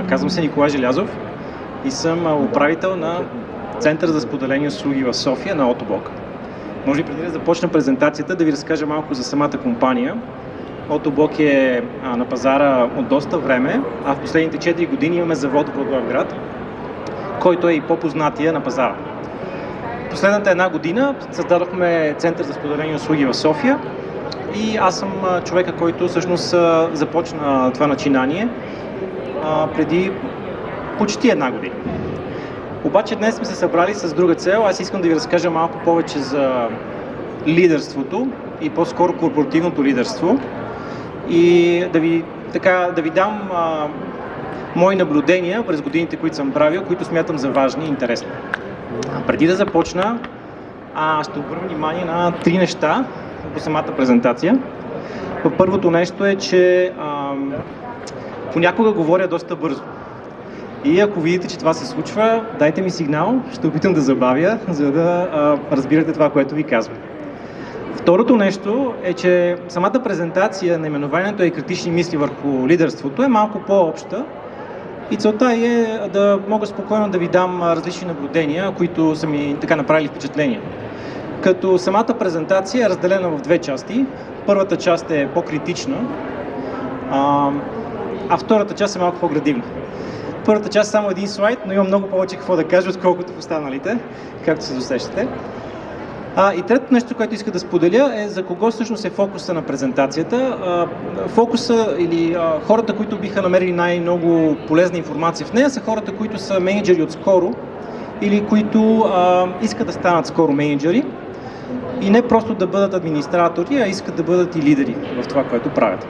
Казвам се Николай Желязов и съм управител на Център за споделени услуги в София на Autoblog. Може би преди да започна презентацията да ви разкажа малко за самата компания. Autoblog е на пазара от доста време, а в последните 4 години имаме завод в Благоевград, който е и по-познатия на пазара. Последната една година създадохме Център за споделени услуги в София и аз съм човека, който всъщност започна това начинание преди почти една година. Обаче днес сме се събрали с друга цел. Аз искам да ви разкажа малко повече за лидерството и по-скоро корпоративното лидерство и да ви дам мои наблюдения през годините, които съм правил, които смятам за важни и интересни. Преди да започна, ще обърна внимание на 3 неща по самата презентация. Първото нещо е, че понякога говоря доста бързо. И ако видите, че това се случва, дайте ми сигнал, ще опитам да забавя, за да разбирате това, което ви казвам. Второто нещо е, че самата презентация, наименованието е критични мисли върху лидерството е малко по-обща и целта е да мога спокойно да ви дам различни наблюдения, които са ми така направили впечатление. Като самата презентация е разделена в 2 части. Първата част е по-критична, а втората част е малко по-градивна. Първата част е само един слайд, но имам много повече какво да кажа, отколкото в останалите, както се досещате. И третото нещо, което иска да споделя е за кого всъщност е фокуса на презентацията. Фокуса или хората, които биха намерили най-много полезна информация в нея, са хората, които са мениджъри отскоро или които искат да станат скоро мениджъри и не просто да бъдат администратори, а искат да бъдат и лидери в това, което правят.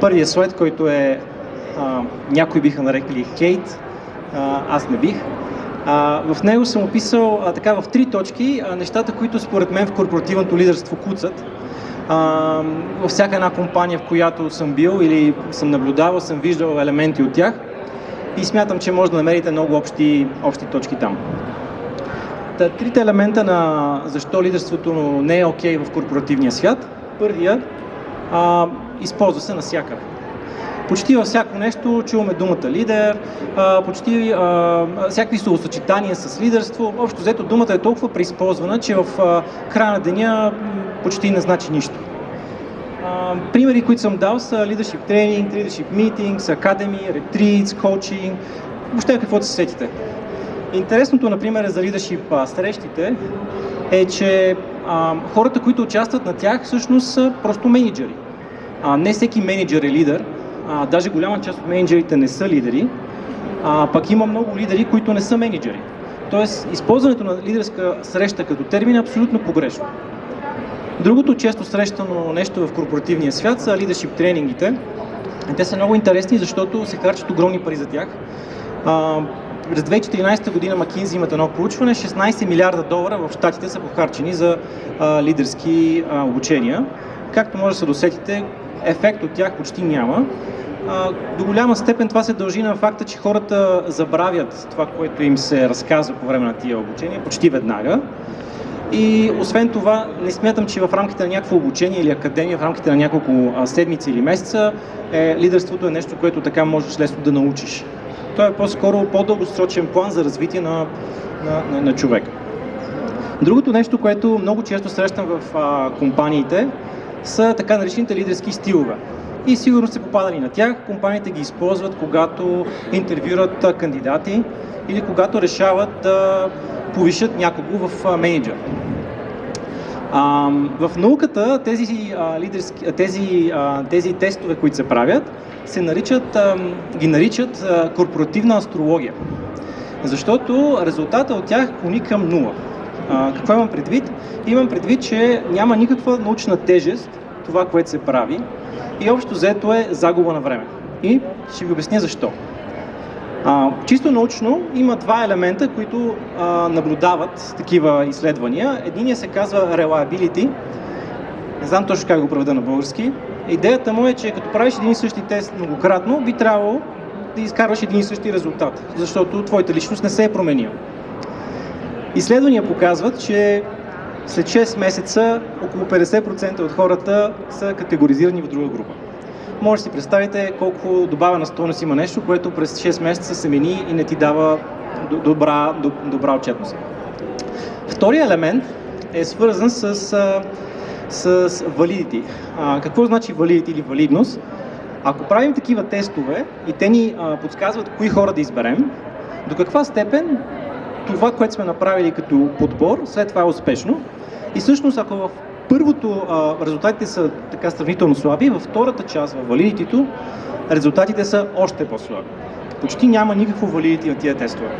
Първият слайд, който е някои биха нарекли хейт, аз не бих. В него съм описал в 3 точки нещата, които според мен в корпоративното лидерство куцат. Във всяка една компания, в която съм бил или съм наблюдавал, съм виждал елементи от тях и смятам, че може да намерите много общи точки там. Трите елемента на защо лидерството не е окей в корпоративния свят. Първия използва се навсякъде. Почти във всяко нещо чуваме думата лидер, почти всякакви словосъчетания с лидерство. Общо взето думата е толкова преизползвана, че в края на деня почти не значи нищо. Примери, които съм дал са leadership training, leadership meetings, academy, retreats, coaching, въобще каквото се сетите. Интересното, например, за leadership срещите е, че хората, които участват на тях, всъщност са просто менеджери. Не всеки менеджер е лидер, даже голяма част от менеджерите не са лидери, пък има много лидери, които не са менеджери. Тоест, използването на лидерска среща като термин е абсолютно погрешно. Другото често срещано нещо в корпоративния свят са leadership тренингите. Те са много интересни, защото се харчат огромни пари за тях. През 2014 година McKinsey имат едно проучване, 16 милиарда долара в щатите са похарчени за лидерски обучения. Както може да се досетите, ефект от тях почти няма. До голяма степен това се дължи на факта, че хората забравят това, което им се разказва по време на тия обучения, почти веднага. И освен това, не смятам, че в рамките на някакво обучение или академия, в рамките на няколко седмици или месеца, лидерството е нещо, което така можеш лесно да научиш. То е по-скоро по-дългосрочен план за развитие на човек. Другото нещо, което много често срещам в компаниите, са така наречените лидерски стилове. И сигурно сте попадали на тях. Компаниите ги използват, когато интервюрат кандидати или когато решават да повишат някого в менеджер. В науката тези тестове, които се правят, ги наричат корпоративна астрология. Защото резултата от тях клони към 0. Какво имам предвид? Имам предвид, че няма никаква научна тежест това, което се прави и общо взето е загуба на време. И ще ви обясня защо. Чисто научно има 2 елемента, които наблюдават такива изследвания. Единият се казва reliability. Не знам точно как го преведа на български. Идеята му е, че като правиш един и същи тест многократно, би трябвало да изкарваш един и същи резултат, защото твоята личност не се е променила. Изследвания показват, че след 6 месеца около 50% от хората са категоризирани в друга група. може да си представите колко добавена стойност има нещо, което през 6 месеца се мени и не ти дава добра отчетност. Вторият елемент е свързан с validity. Какво значи validity или валидност? Ако правим такива тестове и те ни подсказват кои хора да изберем, до каква степен това, което сме направили като подбор, след това е успешно. И всъщност, ако в първото резултатите са така сравнително слаби, във втората част, в validity-то, резултатите са още по-слаби. Почти няма никакво validity на тия тестове.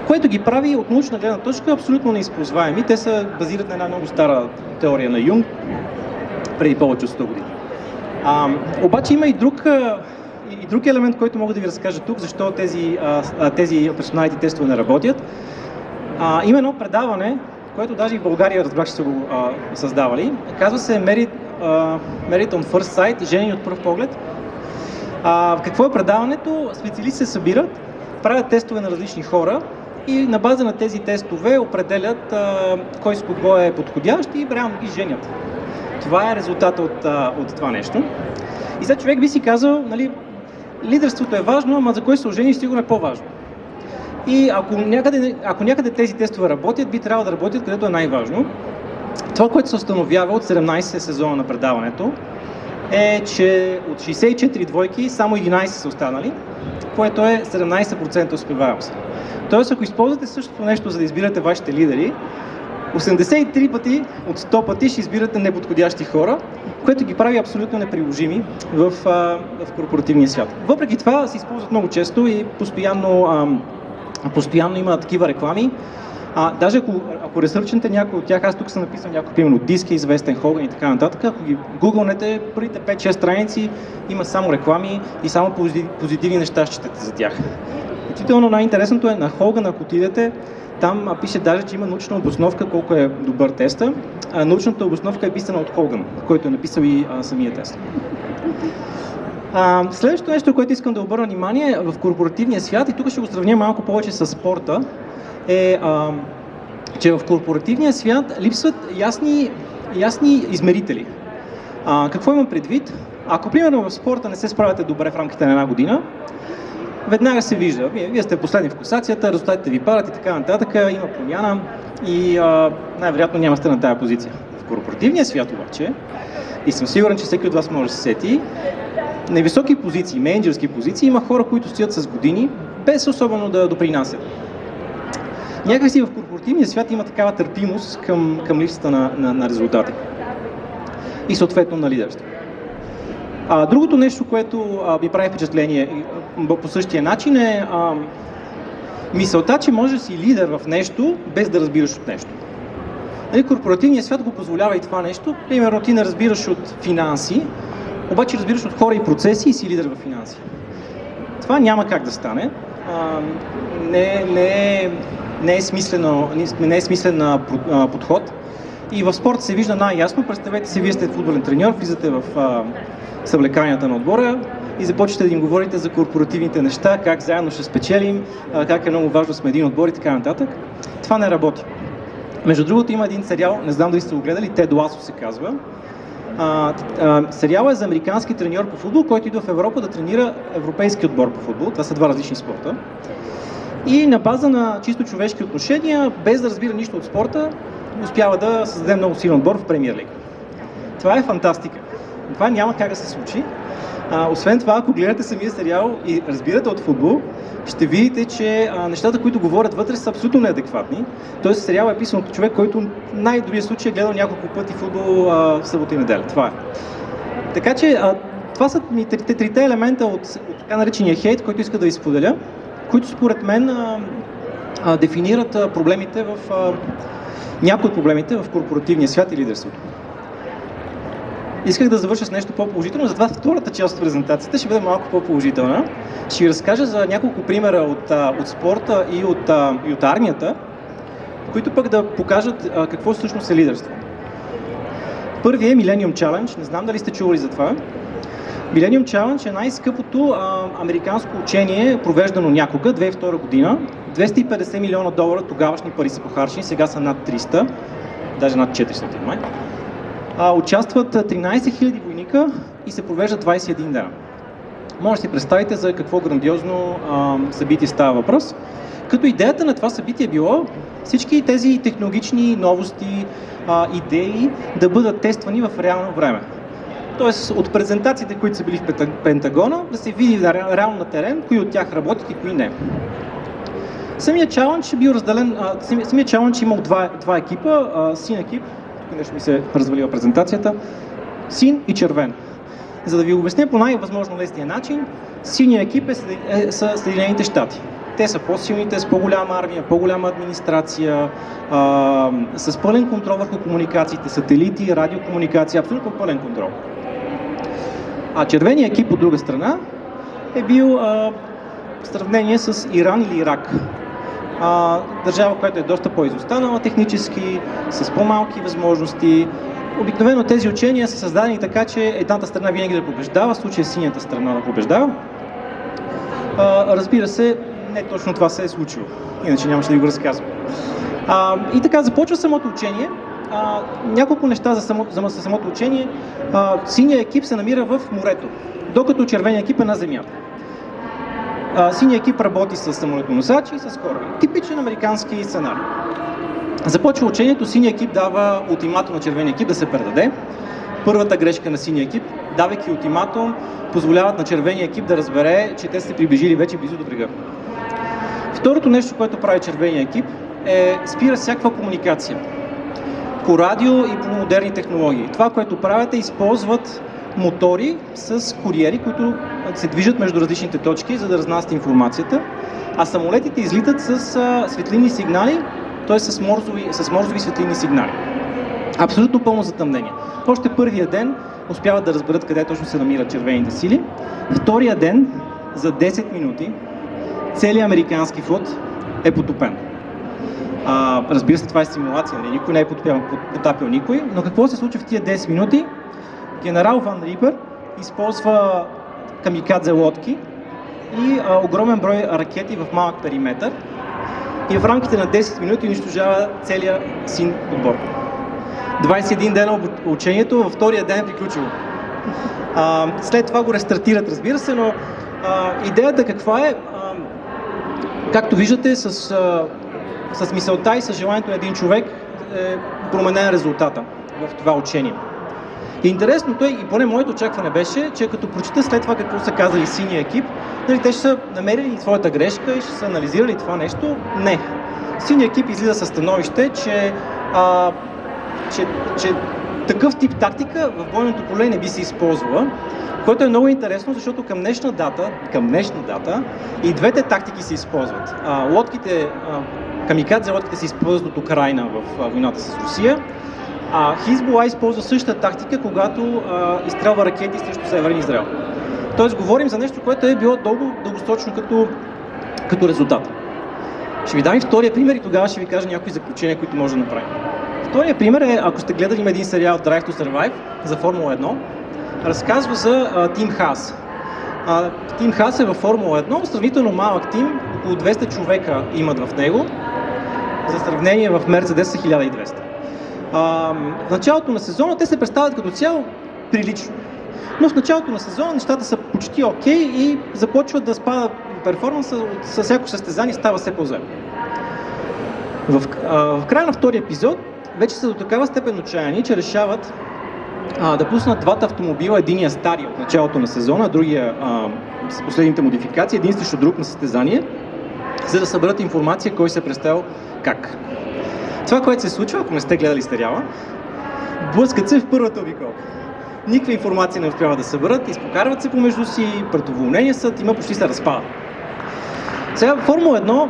Което ги прави от научна гледна точка абсолютно неизползваеми. Те се базират на една много стара теория на Юнг, преди повече от 100 години. Обаче има и друг елемент, който мога да ви разкажа тук, защо тези персоналити тестове не работят. Има едно предаване, което даже и в България разбрах, че са го създавали. Казва се Married on First Sight, жени от пръв поглед. Какво е предаването? Специалисти се събират, правят тестове на различни хора и на база на тези тестове определят кой с кого е подходящ и реално ги женят. Това е резултата от това нещо. И сега човек би си казал, нали, лидерството е важно, ама за кой се ожени сигурно е по-важно. И ако някъде тези тестове работят, би трябвало да работят където е най-важно. Това, което се установява от 17 сезона на предаването, е, че от 64 двойки само 11 са останали, което е 17% успеваемост. Тоест, ако използвате същото нещо, за да избирате вашите лидери, 83 пъти от 100 пъти ще избирате неподходящи хора, което ги прави абсолютно неприложими в корпоративния свят. Въпреки това се използват много често и постоянно има такива реклами. Даже ако ресърчнете някой от тях, аз тук съм написал някой, примерно Диск е известен, Хоган и така нататък, ако ги гугълнете, първите 5-6 страници има само реклами и само позитивни неща считате за тях. Действително най-интересното е на Хоган, ако отидете, там пише даже, че има научна обосновка колко е добър теста. Научната обосновка е писана от Хоган, който е написал и самия тест. Следващото нещо, което искам да обърна внимание в корпоративния свят, и тук ще го сравня малко повече с спорта, е, че в корпоративния свят липсват ясни измерители. Какво имам предвид? Ако, примерно, в спорта не се справяте добре в рамките на една година, веднага се вижда. Вие сте последни в класацията, резултатите ви падат и така нататък, има промяна и най-вероятно няма сте на тази позиция. В корпоративния свят обаче, и съм сигурен, че всеки от вас може да се сети, на високи позиции, мениджърски позиции, има хора, които стоят с години, без особено да допринасят. Някакси в корпоративния свят има такава търпимост към липсата на резултати и съответно на лидерство. Другото нещо, което ми прави впечатление по същия начин е мисълта, че можеш да си лидер в нещо, без да разбираш от нещо. Корпоративният свят го позволява и това нещо. Примерно ти не разбираш от финанси, обаче разбираш от хора и процеси и си лидер в финанси. Това няма как да стане. Не е смислен подход. И в спорта се вижда най-ясно. Представете си, вие сте футболен треньор, влизате в съблеканията на отбора и започвате да им говорите за корпоративните неща, как заедно ще спечелим, как е много важно сме един отбор и така нататък. Това не работи. Между другото има един сериал, не знам дали сте го гледали, Тед Ласо се казва. Сериалът е за американски треньор по футбол, който идва в Европа да тренира европейски отбор по футбол. Това са два различни спорта. И на база на чисто човешки отношения, без да разбира нищо от спорта, успява да създаде много силен отбор в Премиер Лига. Това е фантастика. Това няма как да се случи. Освен това, ако гледате самия сериал и разбирате от футбол, ще видите, че нещата, които говорят вътре, са абсолютно неадекватни. Тоест, сериал е писан от човек, който в най-добрия случай е гледал няколко пъти футбол в събота и неделя. Това е. Така че, това са трите елемента от така наречения хейт, който иска да ви споделя, които според мен дефинират проблемите някои от проблемите в корпоративния свят и лидерството. Исках да завърша с нещо по-положително, затова втората част от презентацията ще бъде малко по-положителна. Ще ви разкажа за няколко примера от спорта и от армията, които пък да покажат какво всъщност е лидерство. Първият е Millennium Challenge, не знам дали сте чували за това. Millennium Challenge е най-скъпото американско учение, провеждано някога, 2002 година. $250 милиона тогавашни пари са похарчени, сега са над 300, даже над 400 май. Участват 13 000 войника човека и се провежда 21 дена. Може да си представите за какво грандиозно събитие става въпрос. Като идеята на това събитие било всички тези технологични новости, идеи да бъдат тествани в реално време. Тоест от презентациите, които са били в Пентагона, да се види реално на терен, кои от тях работят и кои не. Самият чалендж е бил разделен, самият чалендж имал два екипа, син екип, тук нещо ми се развалила презентацията, син и червен. За да ви обясня по най-възможно лесния начин, синият екип са Съединените щати. Те са по-силните, с по-голяма армия, по-голяма администрация, с пълен контрол върху комуникациите, сателити, радиокомуникация, абсолютно пълен контрол. А червеният екип от друга страна е бил в сравнение с Иран или Ирак. Държава, която е доста по-изостанала технически, с по-малки възможности. Обикновено тези учения са създадени така, че едната страна винаги да побеждава, в случая синята страна да побеждава. Разбира се, не точно това се е случило, иначе нямаше да ви го разказвам. И така започва самото учение. Няколко неща за самото учение. Синият екип се намира в морето, докато червеният екип е на земята. Синият екип работи с самолетоносачи и с кораби. Типичен американски сценарий. Започва учението, синият екип дава ултиматум на червения екип да се предаде. Първата грешка на синия екип, давайки ултиматум, позволяват на червения екип да разбере, че те са се приближили вече близо до брега. Второто нещо, което прави червения екип, е спира всякаква комуникация. По радио и по модерни технологии. Това, което правят, е използват мотори с куриери, които се движат между различните точки, за да разнасят информацията, а самолетите излитат с светлинни сигнали, т.е. с морзови светлинни сигнали. Абсолютно пълно затъмнение. Още първия ден успяват да разберат къде точно се намират червените сили. Втория ден, за 10 минути, целият американски флот е потопен. Разбира се, това е симулация, никой не е потапил никой, но какво се случва в тия 10 минути? Генерал Ван Рипер използва камикадзе лодки и огромен брой ракети в малък периметър и в рамките на 10 минути унищожава целият син отбор. 21 дена учението, във втория ден е приключило. След това го рестартират, разбира се, но идеята каква е? Както виждате, с мисълта и с желанието на един човек е променен резултата в това учение. И интересното е, и поне моето очакване беше, че като прочита след това какво са казали синия екип, те ще са намерили своята грешка и ще са анализирали това нещо. Не. Синия екип излиза със становище, че такъв тип тактика в бойното поле не би се използвала, което е много интересно, защото към днешна дата и двете тактики се използват. Камикадзе лодките се използват от Украйна в войната с Русия, а Хизбула използва същата тактика, когато изстрелва ракети срещу Северен Израел. Тоест говорим за нещо, което е било дългосрочно като резултат. Ще ви дам и втория пример и тогава ще ви кажа някои заключения, които може да направим. Втория пример е, ако сте гледали един сериал Drive to Survive за Формула 1, разказва за Тим Хаас. Тим Хаас е във Формула 1, сравнително малък тим, около 200 човека имат в него. За сравнение в Мерцедес са 1200. В началото на сезона те се представят като цяло прилично. Но в началото на сезона нещата са почти окей и започват да спада перформанса, със всяко състезание става все по-зле. В края на втория епизод вече са до такава степен отчаяни, че решават да пуснат двата автомобила, единия стария от началото на сезона, другия с последните модификации, един срещу друг на състезание, за да съберат информация кой се е представил как. Това, което се случва, ако не сте гледали сериала, блъскат се в първата обиколка. Никаква информация не успяват да съберат, изпокарват се помежду си, пред уволнения съд, има почти се разпада. Сега Формула 1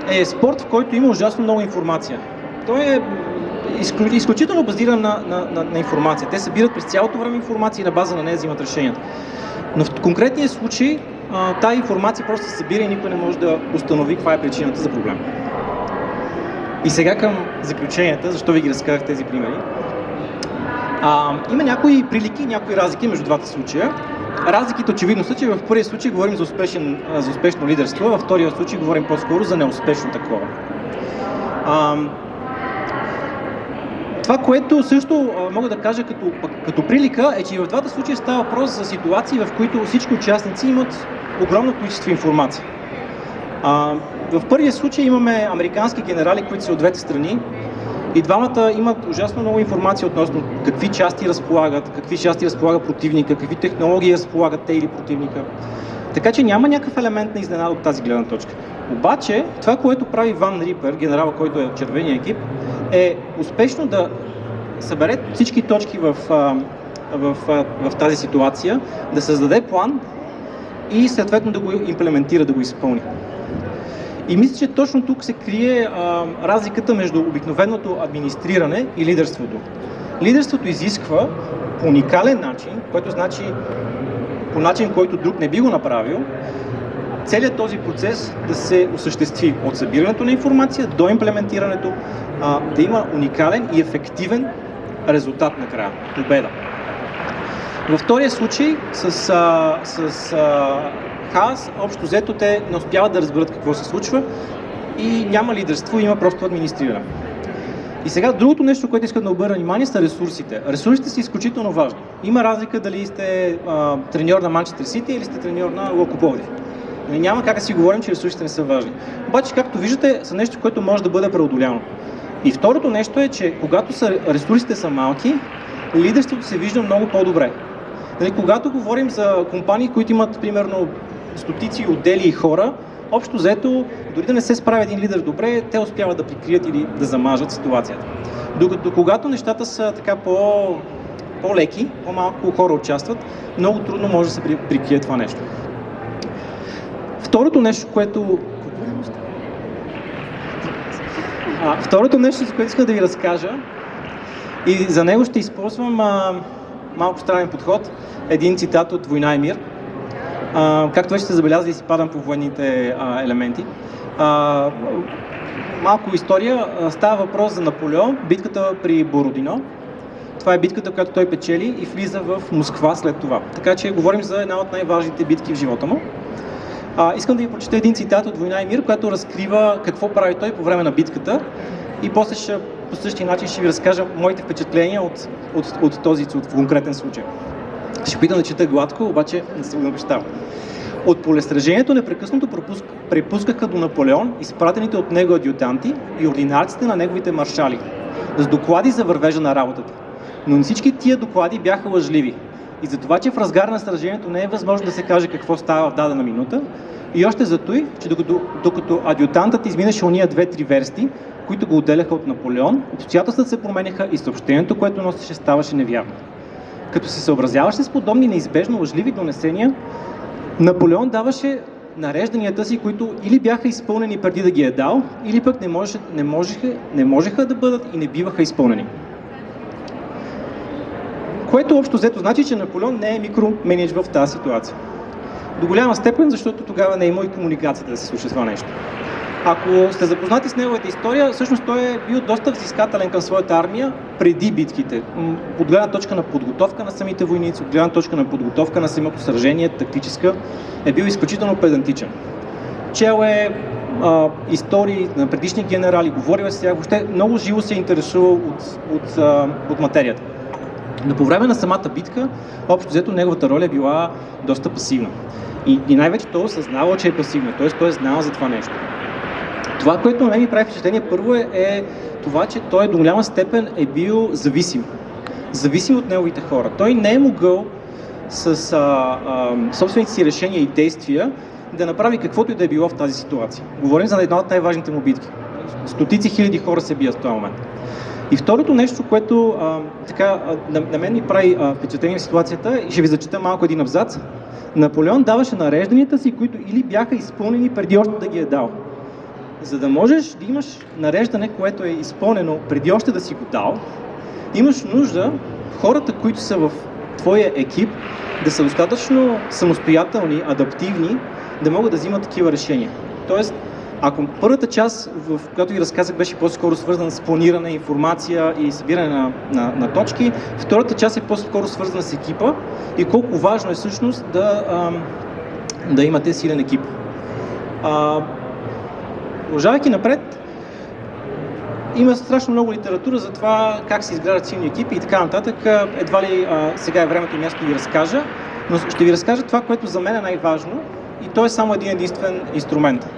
е спорт, в който има ужасно много информация. Той е изключително базиран на информация. Те събират през цялото време информация и на база на нея взимат решенията. Но в конкретния случай тази информация просто се събира и никой не може да установи каква е причината за проблема. И сега към заключенията, защо ви ги разказах тези примери. Има някои прилики, някои разлики между двата случая. Разликите очевидно са, че в първия случай говорим за успешно лидерство, във втория случай говорим по-скоро за неуспешно такова. Това, което също мога да кажа като прилика, е, че и в двата случая става въпрос за ситуации, в които всички участници имат огромно количество информация. В първия случай имаме американски генерали, които са от двете страни, и двамата имат ужасно много информация относно какви части разполагат противника, какви технологии разполагат те или противника. Така че няма някакъв елемент на изненада от тази гледна точка. Обаче, това, което прави Ван Рипер, генерал, който е от червения екип, е успешно да събере всички точки в тази ситуация, да създаде план и съответно да го имплементира, да го изпълни. И мисля, че точно тук се крие разликата между обикновеното администриране и лидерството. Лидерството изисква по уникален начин, което значи по начин, който друг не би го направил, целият този процес да се осъществи от събирането на информация до имплементирането, да има уникален и ефективен резултат накрая, победа. Във втория случай с Хаас, общо взето те не успяват да разберат какво се случва и няма лидерство, има просто администриране. И сега другото нещо, което искам да обърна внимание, са ресурсите. Ресурсите са изключително важни. Има разлика дали сте треньор на Манчестър Сити или сте треньор на Локо Пловдив. Няма как да си говорим, че ресурсите не са важни. Обаче, както виждате, са нещо, което може да бъде преодоляно. И второто нещо е, че когато ресурсите са малки, лидерството се вижда много по-добре. Когато говорим за компании, които имат примерно стотици отдели и хора, общо взето, дори да не се справи един лидер добре, те успяват да прикрият или да замажат ситуацията. Докато когато нещата са така по-леки, по-малко хора участват, много трудно може да се прикрие това нещо. Второто нещо, което искам да ви разкажа, и за него ще използвам малко странен подход, един цитат от Война и мир. Както вече сте забелязали, си падам по военните елементи. Малко история. Става въпрос за Наполеон, битката при Бородино. Това е битката, която той печели и влиза в Москва след това. Така че говорим за една от най-важните битки в живота му. Искам да ви прочета един цитат от Война и мир, който разкрива какво прави той по време на битката, и после по същия начин ще ви разкажа моите впечатления от този конкретен случай. Ще питам да чета гладко, обаче не се го обещавам. От полесражението непрекъснато препускаха до Наполеон изпратените от него адютанти и ординарците на неговите маршали с доклади за вървежа на работата. Но всички тия доклади бяха лъжливи. И за това, че в разгар на сражението не е възможно да се каже какво става в дадена минута, и още за той, че докато адютантът изминаше ония 2-3 версти, които го отделяха от Наполеон, обстоятелствата се променяха и съобщението, което носеше, ставаше невярно. Като се съобразяваше с подобни неизбежно лъжливи донесения, Наполеон даваше нарежданията си, които или бяха изпълнени преди да ги е дал, или пък не можеха да бъдат и не биваха изпълнени. Което общо взето значи, че Наполеон не е микроменеджер в тази ситуация. До голяма степен, защото тогава не е имал и комуникацията да се случи това нещо. Ако сте запознати с неговата история, всъщност той е бил доста взискателен към своята армия преди битките. От гледна точка на подготовка на самите войници, от гледна точка на подготовка на самото сражение, тактическа, е бил изключително педантичен. Чел е истории на предишни генерали, говорил с тях, въобще много живо се е интересувал от материята. Но по време на самата битка, общо взето неговата роля е била доста пасивна. И най-вече той осъзнавал, че е пасивна, т.е. той е знал за това нещо. Това, което на мен ми прави впечатление първо е това, че той до голяма степен е бил зависим. Зависим от неговите хора. Той не е могъл с собствените си решения и действия да направи каквото и да е било в тази ситуация. Говорим за една от най-важните му битки. Стотици хиляди хора се бият в този момент. И второто нещо, което на мен ми прави впечатление в ситуацията, ще ви зачета малко един абзац. Наполеон даваше нарежданията си, които или бяха изпълнени преди още да ги е дал. За да можеш да имаш нареждане, което е изпълнено преди още да си го дал, имаш нужда хората, които са в твоя екип, да са достатъчно самостоятелни, адаптивни, да могат да взимат такива решения. Тоест, ако първата част, в която ви разказах, беше по-скоро свързана с планиране, информация и събиране на точки, втората част е по-скоро свързана с екипа и колко важно е всъщност да имате силен екип. Продължавайки напред, Има страшно много литература за това как се изграждат силни екипи и така нататък. Едва ли сега е времето и място да ви разкажа, но ще ви разкажа това, което за мен е най-важно и то е само един единствен инструмент.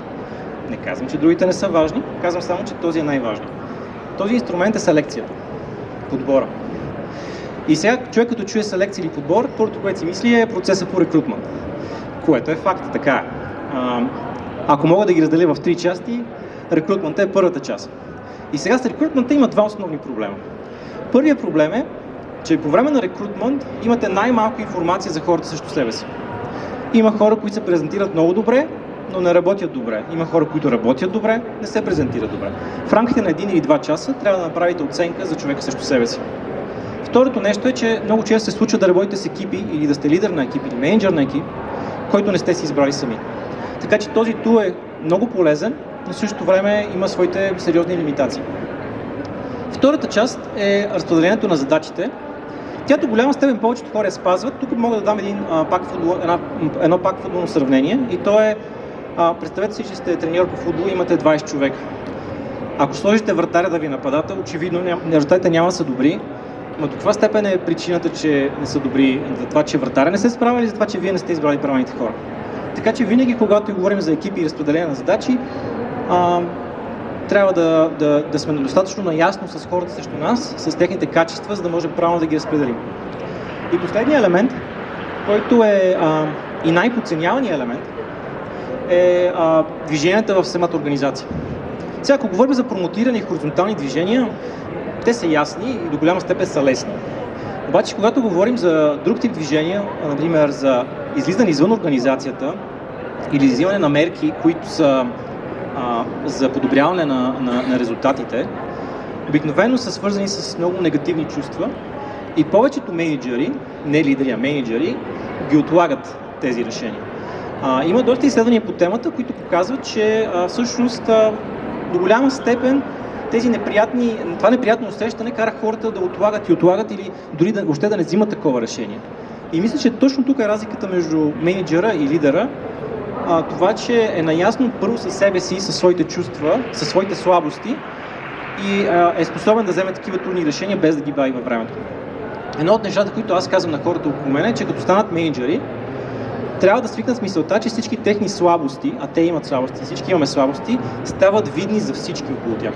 Не казвам, че другите не са важни, казвам само, че този е най-важен. Този инструмент е селекцията, подбора. И сега човек като чуе селекция или подбор, първото, което си мисли е процеса по рекрутмент, което е факт, така е. Ако мога да ги разделя в три части, рекрутментът е първата част. И сега с рекрутмента има два основни проблема. Първият проблем е, че по време на рекрутмент имате най-малко информация за хората срещу себе си. Има хора, които се презентират много добре, но не работят добре. Има хора, които работят добре, не се презентират добре. В рамките на 1 или 2 часа трябва да направите оценка за човека срещу себе си. Второто нещо е, че много често се случва да работите с екипи или да сте лидер на екип или менеджер на екип, който не сте си избрали сами. Така че този тул е много полезен, но в същото време има своите сериозни лимитации. Втората част е разпределението на задачите. Тя до голяма степен повечето хора я спазват. Тук мога да дам едно пак футболно сравнение и то е, представете си, че сте треньор по футбол и имате 20 човека. Ако сложите вратаря да ви нападата, очевидно резултатите няма да са добри, но до каква степен е причината, че не са добри, за това, че вратаря не се справя или за това, че вие не сте избрали правилните хора. Така че винаги, когато говорим за екипи и разпределение на задачи, трябва да сме достатъчно наясно с хората срещу нас, с техните качества, за да можем правилно да ги разпределим. И последният елемент, който е и най-подценяваният елемент, е движенията в самата организация. Сега, ако говорим за промотирани хоризонтални движения, те са ясни и до голяма степен са лесни. Обаче, когато говорим за друг тип движения, например за излизане извън организацията или взимане на мерки, които са за подобряване на резултатите, обикновено са свързани с много негативни чувства и повечето менеджери, не лидери, а менеджери, ги отлагат тези решения. Има доста изследвания по темата, които показват, че всъщност до голяма степен това неприятно усещане кара хората да отлагат или дори въобще да не взимат такова решение. И мисля, че точно тук е разликата между менеджера и лидера. Това, че е наясно първо със себе си, със своите чувства, със своите слабости и е способен да вземе такива трудни решения, без да ги бави във времето. Едно от нещата, които аз казвам на хората около мен е, че като станат менеджери, трябва да свикнат с мисълта, че всички техни слабости, а те имат слабости, всички имаме слабости, стават видни за всички около тях.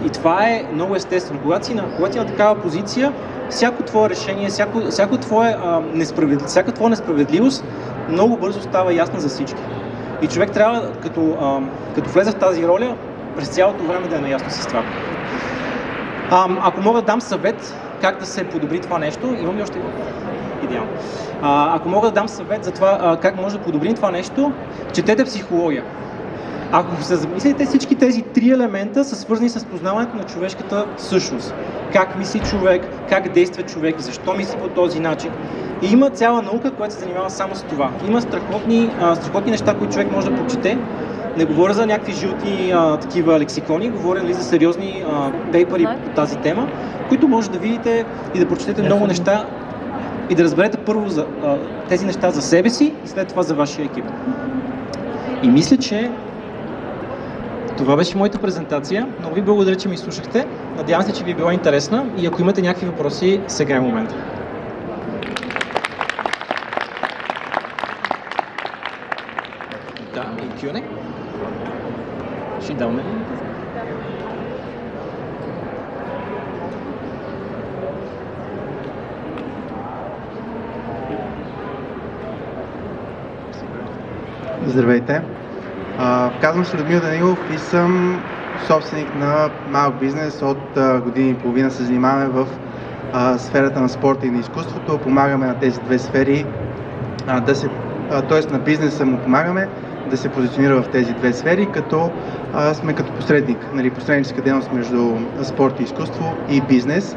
И това е много естествено. Когато си на такава позиция, всяко твое решение, всяка твоя несправедливост много бързо става ясна за всички. И човек трябва, като влезе в тази роля, през цялото време да е наясно с това. Ако мога да дам съвет как да се подобри това нещо, имам ли още идеално? Ако мога да дам съвет за това как може да подобрим това нещо, четете психология. Ако се замислите, всички тези три елемента са свързани с познаването на човешката същност. Как мисли човек, как действа човек, защо мисли по този начин. И има цяла наука, която се занимава само с това. Има страхотни неща, които човек може да прочете. Не говоря за някакви жълти такива лексикони, говоря за сериозни пейпери по тази тема, които може да видите и да прочетете много неща и да разберете първо за тези неща за себе си и след това за вашия екип. И мисля, че това беше моята презентация. Много ви благодаря, че ми слушахте. Надявам се, че ви е била интересна и ако имате някакви въпроси, сега е момента. Да, и Q&A. Ще даваме ли? Здравейте! Казвам се Людмил Данилов и съм собственик на малък бизнес. От години и половина се занимаваме в сферата на спорта и на изкуството. Помагаме на тези две сфери, т.е. на бизнеса му помагаме да се позиционира в тези две сфери, като сме като посредник, посредническа дейност между спорт и изкуство и бизнес.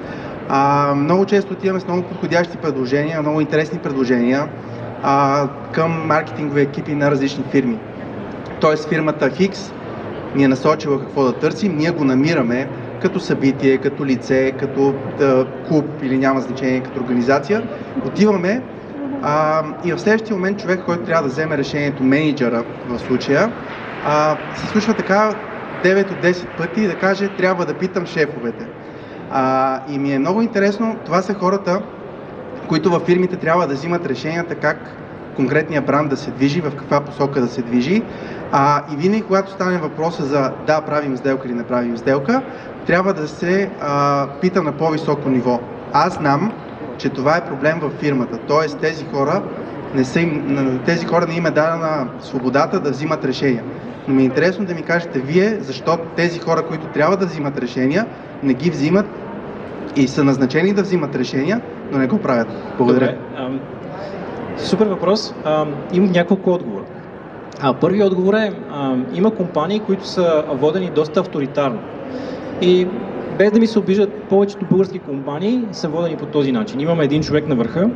Много често отиваме с много подходящи предложения, много интересни предложения към маркетингови екипи на различни фирми. Тоест фирмата Хикс ни е насочила какво да търсим, ние го намираме като събитие, като лице, като клуб или няма значение, като организация. Отиваме и в следващия момент човек, който трябва да вземе решението, менеджера в случая, се случва така, 9 от 10 пъти да каже, трябва да питам шефовете. И ми е много интересно, това са хората, които във фирмите трябва да взимат решенията как конкретния бранд да се движи, в каква посока да се движи. И винаги, когато стане въпроса за да правим сделка или не правим сделка, трябва да се пита на по-високо ниво. Аз знам, че това е проблем във фирмата, т.е. тези хора не им е дадена свободата да взимат решения. Но ми е интересно да ми кажете вие, защо тези хора, които трябва да взимат решения, не ги взимат и са назначени да взимат решения, но не го правят. Благодаря. Добре, супер въпрос. Имам няколко отговора. Първият отговор е, има компании, които са водени доста авторитарно. И без да ми се обиждат, повечето български компании са водени по този начин. Имаме един човек на върха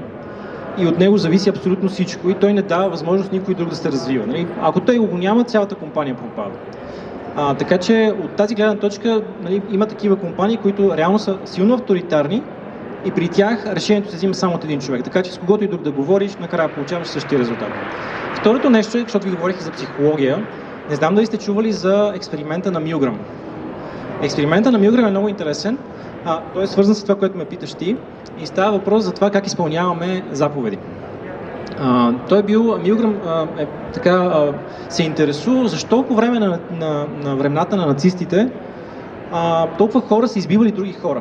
и от него зависи абсолютно всичко и той не дава възможност никой друг да се развива. Нали? Ако той го няма, цялата компания пропада. Така че от тази гледна точка, нали, има такива компании, които реално са силно авторитарни и при тях решението се взима само от един човек. Така че с когото и друг да говориш, накрая получаваш същия резултат. Второто нещо, защото ви говорих за психология, не знам дали сте чували за експеримента на Милграм. Експериментът на Милграм е много интересен. Той е свързан с това, което ме питаш ти и става въпрос за това как изпълняваме заповеди. Милграм се интересува защо по време на времената на нацистите толкова хора са избивали други хора.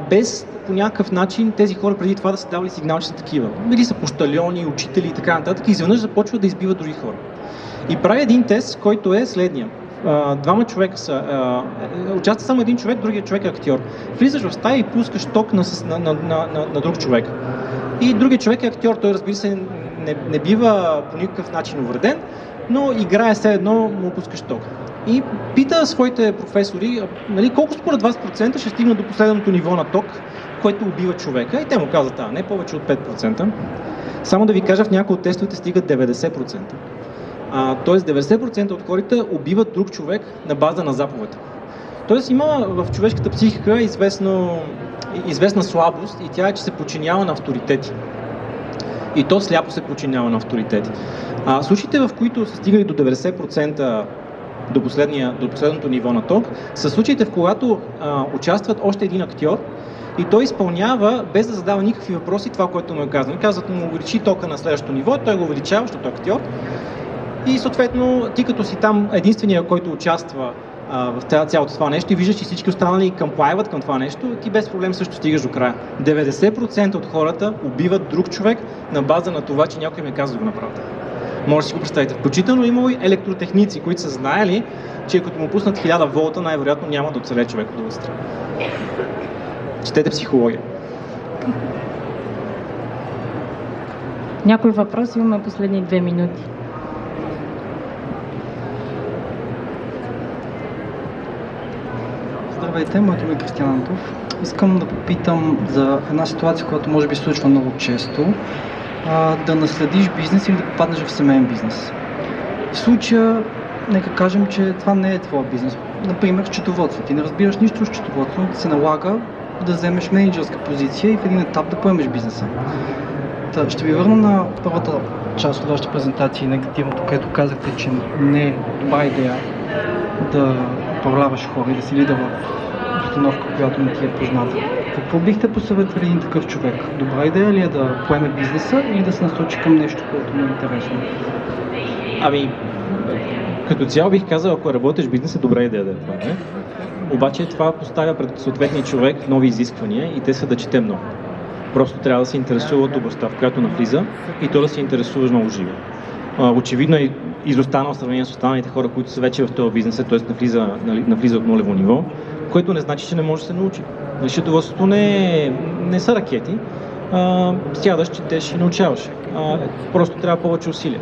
Без по някакъв начин тези хора преди това да са давали сигнал, че са такива. Били са пощальони, учители и така нататък и изведнъж започват да избиват други хора. И прави един тест, който е следния. Двама човека са. Участва само един човек, другия човек е актьор. Влизаш в стая и пускаш ток на друг човек. И другия човек е актьор, той разбира се не бива по никакъв начин увреден, но играе все едно, му пускаш ток. И пита своите професори, нали, колко според вас процента ще стигнат до последното ниво на ток, което убива човека. И те му казват, не повече от 5%. Само да ви кажа, в някои от тестовете стигат 90%. Тоест 90% от хората убиват друг човек на база на заповед. Тоест има в човешката психика известна слабост и тя е, че се подчинява на авторитети. И то сляпо се подчинява на авторитети. Случаите, в които са стигали до 90% до последното ниво на ток, са случаите, в когато участват още един актьор и той изпълнява, без да задава никакви въпроси, това, което му е казано. Казват му увеличи тока на следващото ниво, той го увеличава, защото е актьор. И съответно, ти като си там единствения, който участва в цялото това нещо и виждаш, че всички останали камплайват към това нещо, ти без проблем също стигаш до края. 90% от хората убиват друг човек на база на това, че някой им е казал да го направят. Може да си го представите. Включително имало и електротехници, които са знаели, че като му пуснат 1000 волта, най-вероятно няма да оцелее човек от друга страна. Четете психология. Някой въпрос? Имаме последни 2 минути. Здравейте, моето име е Кристиан Антов. Искам да попитам за една ситуация, която може би случва много често. Да наследиш бизнес или да попаднеш в семейен бизнес. В случая, нека кажем, че това не е твой бизнес. Например, счетоводство. Ти не разбираш нищо в счетоводство, но се налага да вземеш мениджърска позиция и в един етап да поемеш бизнеса. Ще ви върна на първата част от вашата презентация и негативното, където казахте, че не е добра идея да управляваш хора и да си лидер в обстановка, която не ти е позната. Какво бихте посъветвали един такъв човек? Добра идея ли е да поеме бизнеса или да се насочи към нещо, което му е интересно? Като цяло бих казал, ако работиш в бизнеса, добра идея да е това. Не? Обаче това поставя пред съответния човек нови изисквания и те са да чете много. Просто трябва да се интересува от областта, в която навлиза и то да се интересуваш много живо. Очевидно е изостанал в сравнение с останалите хора, които са вече в този бизнес, т.е. навлиза от нулево ниво, което не значи, че не може да се научи. Счетоводството не са ракети, сядаш, четеш и научаваш. Просто трябва повече усилия.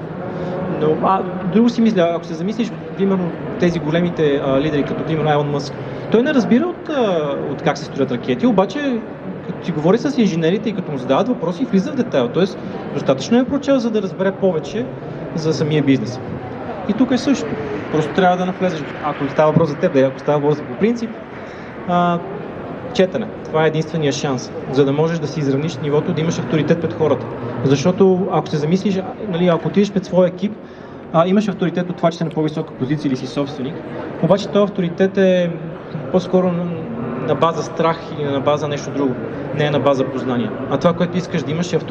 Но, друго си мисля, ако се замислиш, примерно тези големите лидери, като примерно Елон Мъск, той не разбира от как се строят ракети, обаче като си говори с инженерите и като му задават въпроси, влиза в детайл. Тоест, достатъчно е прочел, за да разбере повече за самия бизнес. И тук е също. Просто трябва да навлезеш. Ако става въпрос за теб, ако става въпрос по принцип, четене. Това е единствения шанс, за да можеш да си изравниш нивото, да имаш авторитет пред хората. Защото ако се замислиш, ако отидеш пред своя екип, имаш авторитет от това, че си на по-висока позиция или си собственик, обаче този авторитет е по-скоро на база страх или на база нещо друго, не е на база познание. А това, което искаш да имаш е авторитет